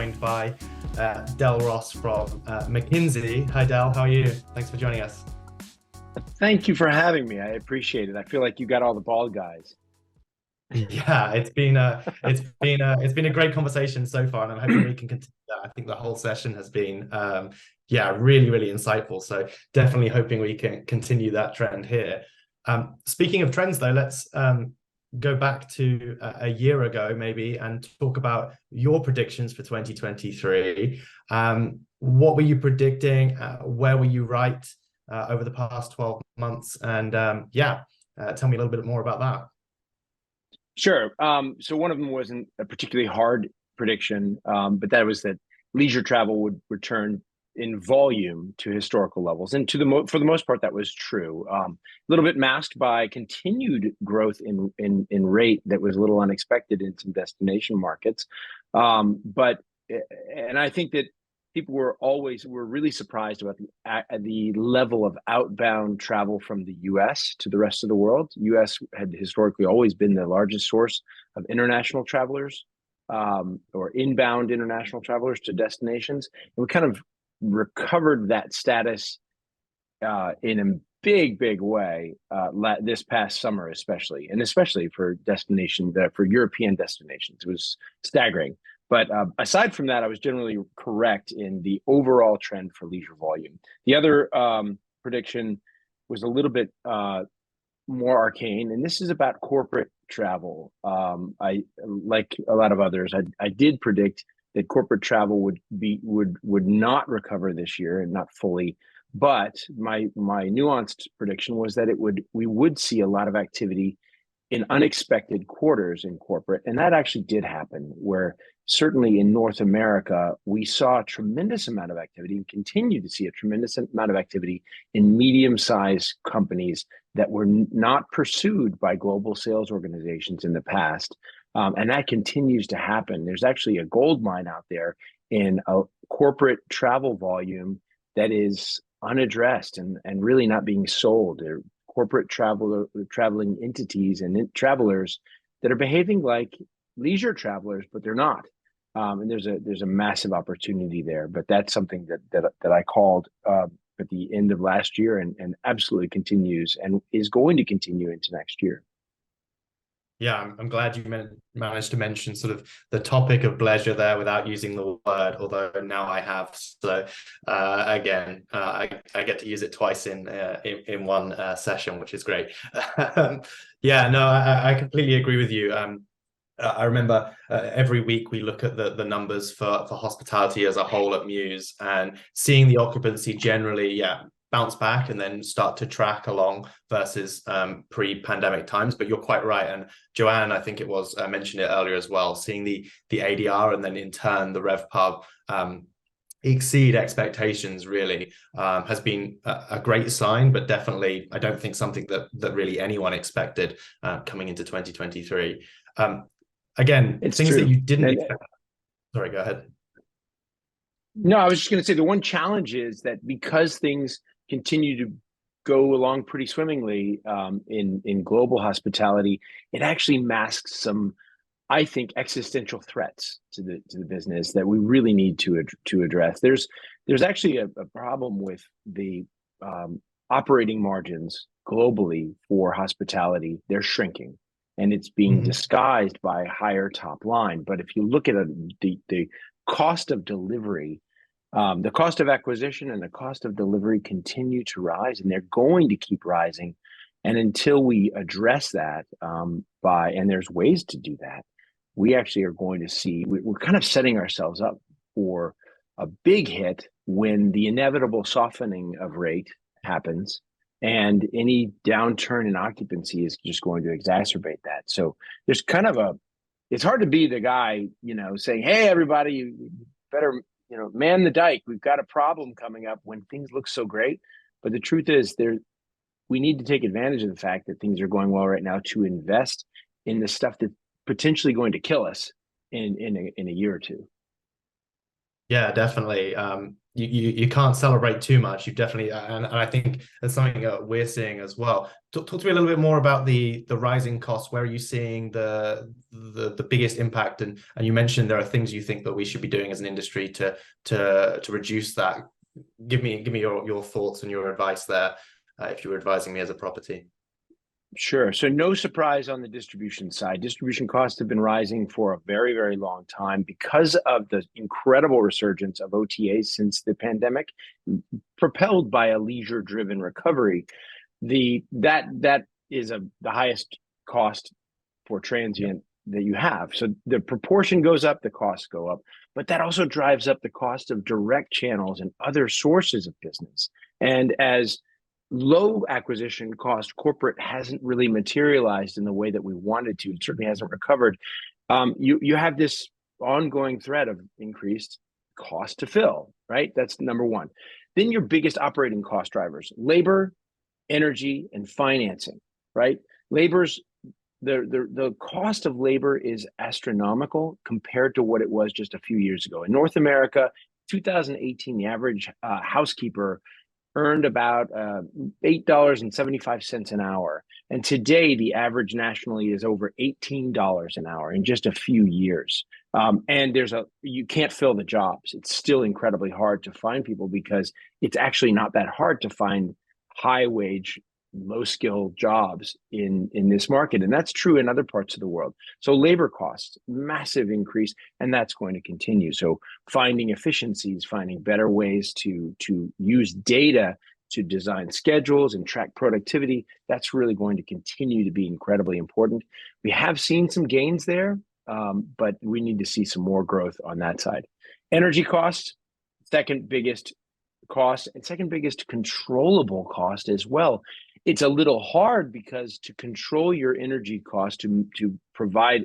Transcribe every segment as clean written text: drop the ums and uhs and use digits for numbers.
joined by Del Ross from McKinsey. Hi, Del. How are you? Thanks for joining us. Thank you for having me. I appreciate it. I feel like you got all the bald guys. Yeah, it's been a great conversation so far, and I'm hoping we can continue that. I think the whole session has been really insightful. So definitely hoping we can continue that trend here. Speaking of trends, though, let's go back to a year ago maybe and talk about your predictions for 2023. What were you predicting? Where were you right over the past 12 months? And tell me a little bit more about that. Sure. So one of them wasn't a particularly hard prediction, but that was that leisure travel would return in volume to historical levels, and for the most part, that was true. A little bit masked by continued growth in rate that was a little unexpected in some destination markets, but and I think that people were really surprised about the level of outbound travel from the U.S. to the rest of the world. U.S. had historically always been the largest source of international travelers, or inbound international travelers to destinations. And we kind of recovered that status in a big way this past summer, especially for European destinations. It was staggering. But aside from that, I was generally correct in the overall trend for leisure volume. The other prediction was a little bit more arcane, and this is about corporate travel. I, like a lot of others, I did predict that corporate travel would not recover this year, and not fully. But my nuanced prediction was that we would see a lot of activity in unexpected quarters in corporate. And that actually did happen, where certainly in North America, we saw a tremendous amount of activity and continue to see a tremendous amount of activity in medium-sized companies that were not pursued by global sales organizations in the past. And that continues to happen. There's actually a gold mine out there in a corporate travel volume that is unaddressed and really not being sold. Corporate traveling entities and travelers that are behaving like leisure travelers, but they're not. And there's a massive opportunity there. But that's something that I called at the end of last year, and absolutely continues and is going to continue into next year. Yeah, I'm glad you managed to mention sort of the topic of pleasure there without using the word, although now I have. So I get to use it twice in one session, which is great. Yeah, no, I completely agree with you. I remember every week we look at the numbers for hospitality as a whole at Muse, and seeing the occupancy generally, bounce back and then start to track along versus pre-pandemic times. But you're quite right, and Joanne, I think it was mentioned it earlier as well, seeing the ADR and then in turn the RevPAR exceed expectations really has been a great sign, but definitely I don't think something that really anyone expected coming into 2023. Again, it's things true. that you didn't expect. Sorry, go ahead. No, I was just going to say the one challenge is that because things continue to go along pretty swimmingly in global hospitality, it actually masks some, I think, existential threats to the business that we really need to address. There's actually a problem with the operating margins globally for hospitality. They're shrinking, and it's being disguised by higher top line. But if you look at the cost of delivery, the cost of acquisition and the cost of delivery continue to rise, and they're going to keep rising. And until we address that, and there's ways to do that, we actually are going to see, we're kind of setting ourselves up for a big hit when the inevitable softening of rate happens. And any downturn in occupancy is just going to exacerbate that. So there's kind of it's hard to be the guy, saying, hey, everybody, you better, man the dike. We've got a problem coming up when things look so great. But the truth is we need to take advantage of the fact that things are going well right now to invest in the stuff that's potentially going to kill us in a year or two. Yeah, definitely. you can't celebrate too much. You definitely, and I think that's something that we're seeing as well. Talk to me a little bit more about the rising costs. Where are you seeing the biggest impact? And you mentioned there are things you think that we should be doing as an industry to reduce that. Give me your thoughts and your advice there, if you were advising me as a property. Sure. So no surprise on the distribution side. Distribution costs have been rising for a very, very long time because of the incredible resurgence of OTAs since the pandemic, propelled by a leisure-driven recovery. That is the highest cost for transient that you have. So the proportion goes up, the costs go up, but that also drives up the cost of direct channels and other sources of business. And as low acquisition cost corporate hasn't really materialized in the way that we wanted to, it certainly hasn't recovered. You have this ongoing threat of increased cost to fill, right? That's number one. Then your biggest operating cost drivers: labor, energy, and financing, right? Labor's the cost of labor is astronomical compared to what it was just a few years ago. In North America, 2018, the average housekeeper earned about $8.75 an hour. And today, the average nationally is over $18 an hour in just a few years. And you can't fill the jobs. It's still incredibly hard to find people because it's actually not that hard to find high wage, low skill jobs in this market. And that's true in other parts of the world. So labor costs, massive increase, and that's going to continue. So finding efficiencies, finding better ways to use data to design schedules and track productivity, that's really going to continue to be incredibly important. We have seen some gains there, but we need to see some more growth on that side. Energy costs, second biggest cost, and second biggest controllable cost as well. It's a little hard because to control your energy cost to provide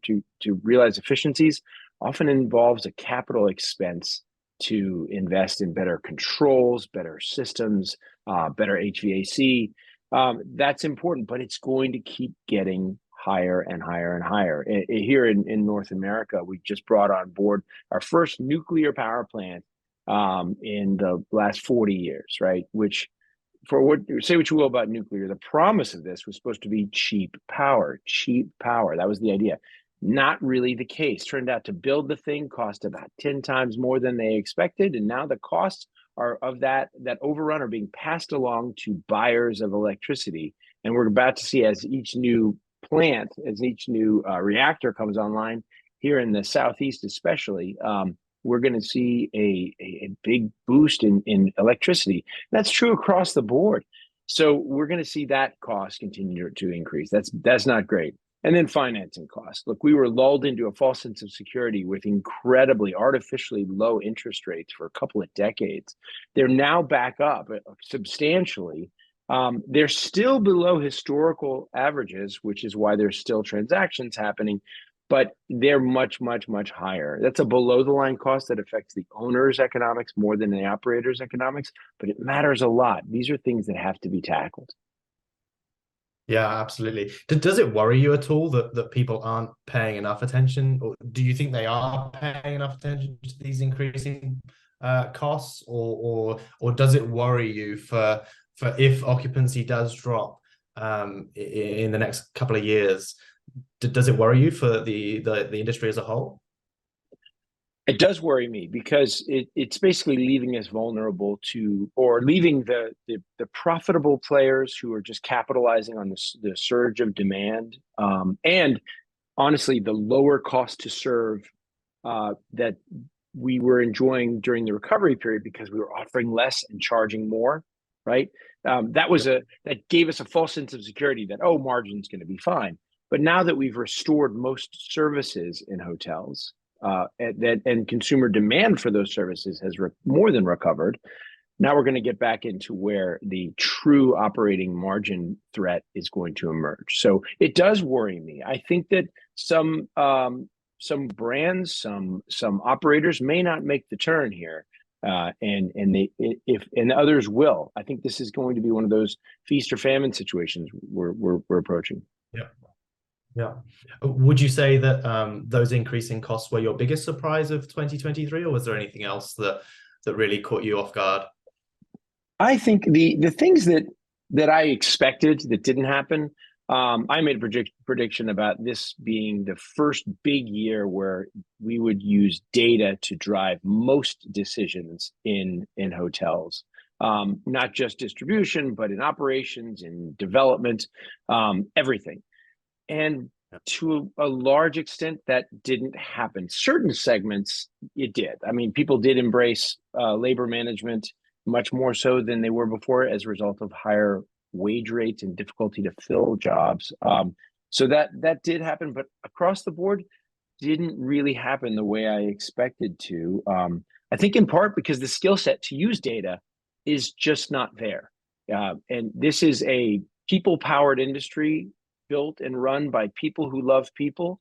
to realize efficiencies often involves a capital expense to invest in better controls, better systems, better HVAC. That's important, but it's going to keep getting higher and higher and higher. Here in North America, we just brought on board our first nuclear power plant in the last 40 years, right? Which, say what you will about nuclear, the promise of this was supposed to be cheap power. That was the idea. Not really the case. Turned out to build the thing cost about 10 times more than they expected. And now the costs of that overrun are being passed along to buyers of electricity. And we're about to see, as each new reactor comes online here in the Southeast, especially, we're going to see a big boost in electricity. That's true across the board. So we're going to see that cost continue to increase. That's not great. And then financing costs. Look, we were lulled into a false sense of security with incredibly artificially low interest rates for a couple of decades. They're now back up substantially. They're still below historical averages, which is why there's still transactions happening, but they're much, much, much higher. That's a below the line cost that affects the owner's economics more than the operator's economics, but it matters a lot. These are things that have to be tackled. Yeah, absolutely. Does it worry you at all that people aren't paying enough attention, or do you think they are paying enough attention to these increasing costs, or does it worry you for if occupancy does drop in the next couple of years? Does it worry you for the industry as a whole? It does worry me because it's basically leaving us vulnerable to, or leaving the profitable players who are just capitalizing on the surge of demand, and honestly, the lower cost to serve that we were enjoying during the recovery period because we were offering less and charging more, right? That gave us a false sense of security that, oh, margin's going to be fine. But now that we've restored most services in hotels, and consumer demand for those services has more than recovered, now we're going to get back into where the true operating margin threat is going to emerge. So it does worry me. I think that some brands, some operators may not make the turn here, and others will. I think this is going to be one of those feast or famine situations we're approaching. Yeah. Yeah. Would you say that those increasing costs were your biggest surprise of 2023, or was there anything else that that really caught you off guard? I think the things that I expected that didn't happen. I made a prediction about this being the first big year where we would use data to drive most decisions in hotels, not just distribution, but in operations, in development, everything. And to a large extent, that didn't happen. Certain segments, it did. I mean, people did embrace labor management much more so than they were before as a result of higher wage rates and difficulty to fill jobs. So that did happen, but across the board, didn't really happen the way I expected to. I think in part because the skill set to use data is just not there. And this is a people-powered industry built and run by people who love people.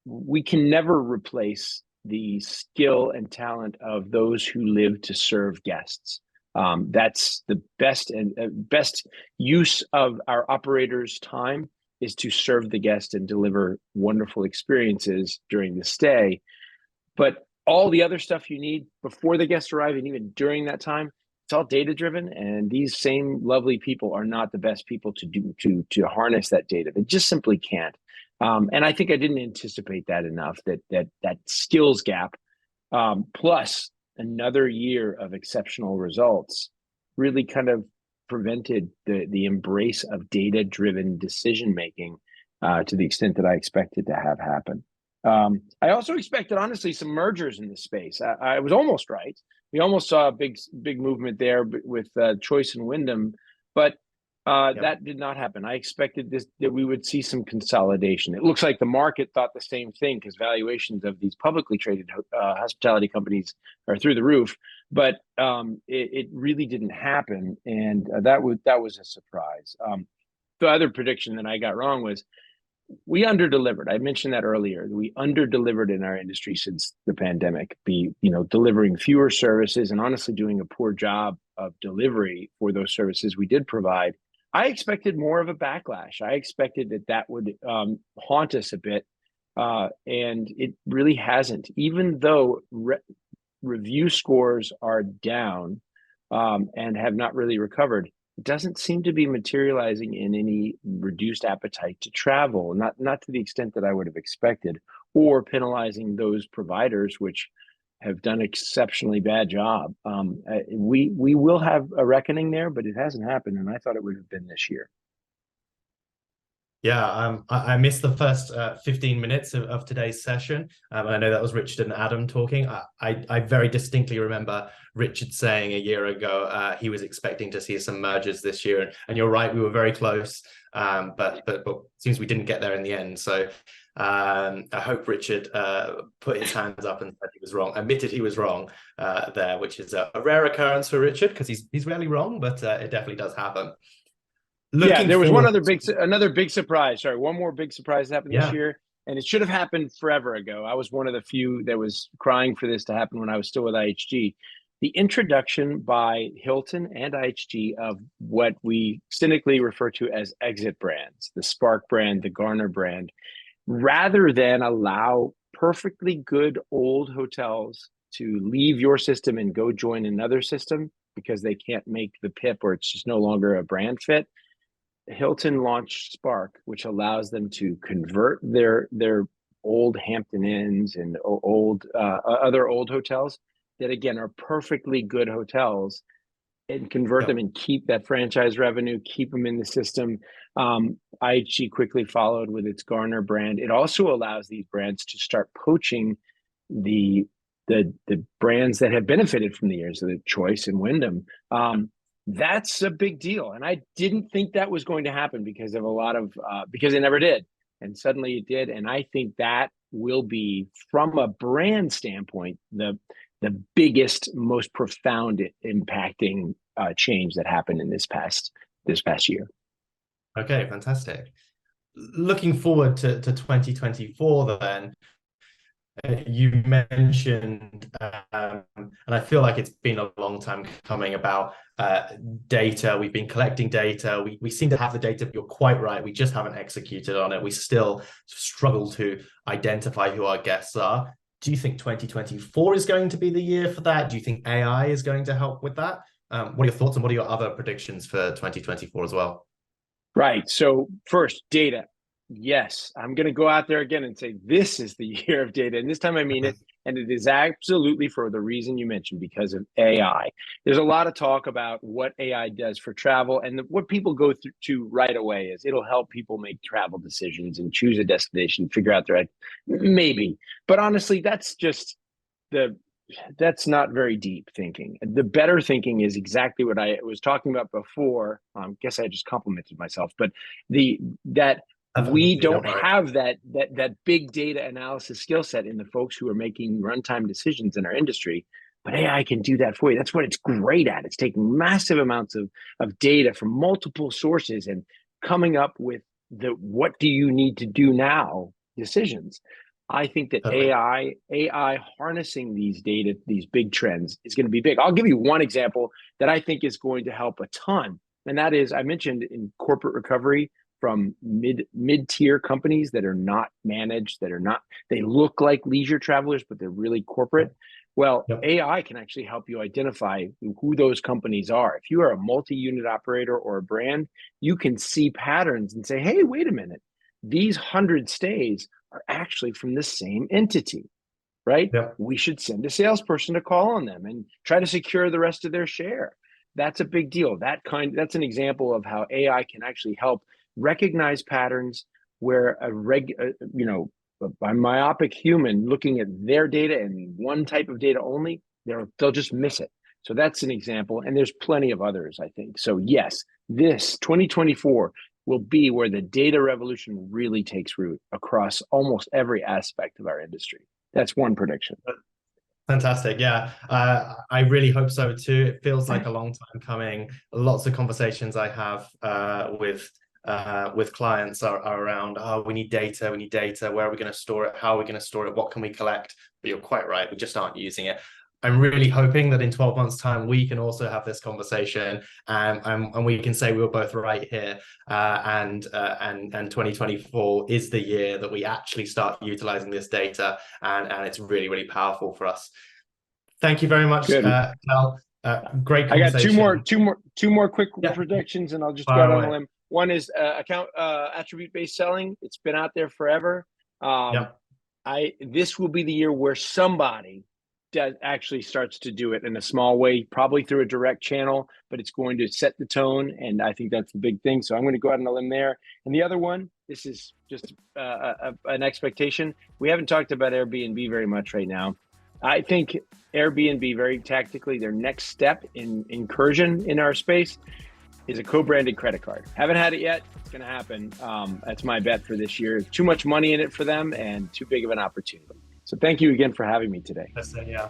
We can never replace the skill and talent of those who live to serve guests. That's the best and best use of our operators' time, is to serve the guest and deliver wonderful experiences during the stay. But all the other stuff you need before the guests arrive and even during that time, it's all data driven. And these same lovely people are not the best people to harness that data. They just simply can't. And I think I didn't anticipate that enough, that skills gap, plus another year of exceptional results, really kind of prevented the embrace of data-driven decision making to the extent that I expected to have happen. I also expected, honestly, some mergers in this space. I was almost right. We almost saw a big movement there with Choice and Wyndham, but that did not happen. I expected that we would see some consolidation. It looks like the market thought the same thing because valuations of these publicly traded hospitality companies are through the roof. But it really didn't happen, and that was a surprise. The other prediction that I got wrong was we underdelivered. I mentioned that earlier. We underdelivered in our industry since the pandemic. Delivering fewer services and honestly doing a poor job of delivery for those services we did provide. I expected more of a backlash. I expected that would haunt us a bit, and it really hasn't. Even though review scores are down and have not really recovered, it doesn't seem to be materializing in any reduced appetite to travel, not to the extent that I would have expected, or penalizing those providers which have done an exceptionally bad job. We will have a reckoning there, but it hasn't happened, and I thought it would have been this year. Yeah, I missed the first 15 minutes of today's session. I know that was Richard and Adam talking. I very distinctly remember Richard saying a year ago he was expecting to see some mergers this year. And you're right, we were very close, but it seems we didn't get there in the end. So I hope Richard put his hands up and said he was wrong, admitted he was wrong there, which is a rare occurrence for Richard because he's rarely wrong, but it definitely does happen. There was another big surprise. Sorry, one more big surprise that happened this year, and it should have happened forever ago. I was one of the few that was crying for this to happen when I was still with IHG. The introduction by Hilton and IHG of what we cynically refer to as exit brands, the Spark brand, the Garner brand, rather than allow perfectly good old hotels to leave your system and go join another system because they can't make the PIP or it's just no longer a brand fit. Hilton launched Spark, which allows them to convert their old Hampton Inns and other old hotels that, again, are perfectly good hotels, and convert them and keep that franchise revenue, keep them in the system. IHG quickly followed with its Garner brand. It also allows these brands to start poaching the brands that have benefited from the years of the Choice and Wyndham. That's a big deal. And I didn't think that was going to happen because of because it never did. And suddenly it did. And I think that will be, from a brand standpoint, the biggest, most profound impacting change that happened in this past year. Okay, fantastic. Looking forward to 2024 then, you mentioned, and I feel like it's been a long time coming, about data. We've been collecting data. We seem to have the data, but you're quite right. We just haven't executed on it. We still struggle to identify who our guests are. Do you think 2024 is going to be the year for that? Do you think AI is going to help with that? What are your thoughts and what are your other predictions for 2024 as well? Right. So first, data. Yes, I'm going to go out there again and say this is the year of data. And this time I mean it. And it is absolutely for the reason you mentioned, because of AI. There's a lot of talk about what AI does for travel. And what people go through to right away is it'll help people make travel decisions and choose a destination, figure out their, maybe. But honestly, that's not very deep thinking. The better thinking is exactly what I was talking about before. I guess I just complimented myself, but that we Definitely, don't don't worry. have that big data analysis skill set in the folks who are making runtime decisions in our industry. But AI can do that for you. That's what it's great at. It's taking massive amounts of data from multiple sources and coming up with the what do you need to do now decisions. I think that Totally. AI harnessing these data, these big trends is going to be big. I'll give you one example that I think is going to help a ton. And that is, I mentioned in corporate recovery from mid-tier companies that are not managed, they look like leisure travelers, but they're really corporate. Well, Yep. AI can actually help you identify who those companies are. If you are a multi-unit operator or a brand, you can see patterns and say, hey, wait a minute, these 100 stays are actually from the same entity, right? Yep. We should send a salesperson to call on them and try to secure the rest of their share. That's a big deal. That's an example of how AI can actually help recognize patterns where a myopic human looking at their data and one type of data only, they'll just miss it. So that's an example, and there's plenty of others, I think. So yes, this 2024 will be where the data revolution really takes root across almost every aspect of our industry. That's one prediction. Fantastic. Yeah, I really hope so too. It feels like a long time coming. Lots of conversations I have with clients are around, oh, we need data. Where are we going to store it? How are we going to store it? What can we collect? But you're quite right. We just aren't using it. I'm really hoping that in 12 months' time, we can also have this conversation and we can say we were both right here. And 2024 is the year that we actually start utilizing this data, and it's really, really powerful for us. Thank you very much, Good. Cal. Great I got conversation. two more quick predictions, and I'll just go out on a limb. One is account attribute-based selling. It's been out there forever. This will be the year where somebody actually starts to do it in a small way, probably through a direct channel, but it's going to set the tone, and I think that's the big thing. So I'm going to go out on a limb there. And the other one, this is just an expectation. We haven't talked about Airbnb very much right now. I think Airbnb, very tactically, their next step in incursion in our space is a co-branded credit card. Haven't had it yet. It's going to happen. That's my bet for this year. Too much money in it for them and too big of an opportunity. So thank you again for having me today. Yeah.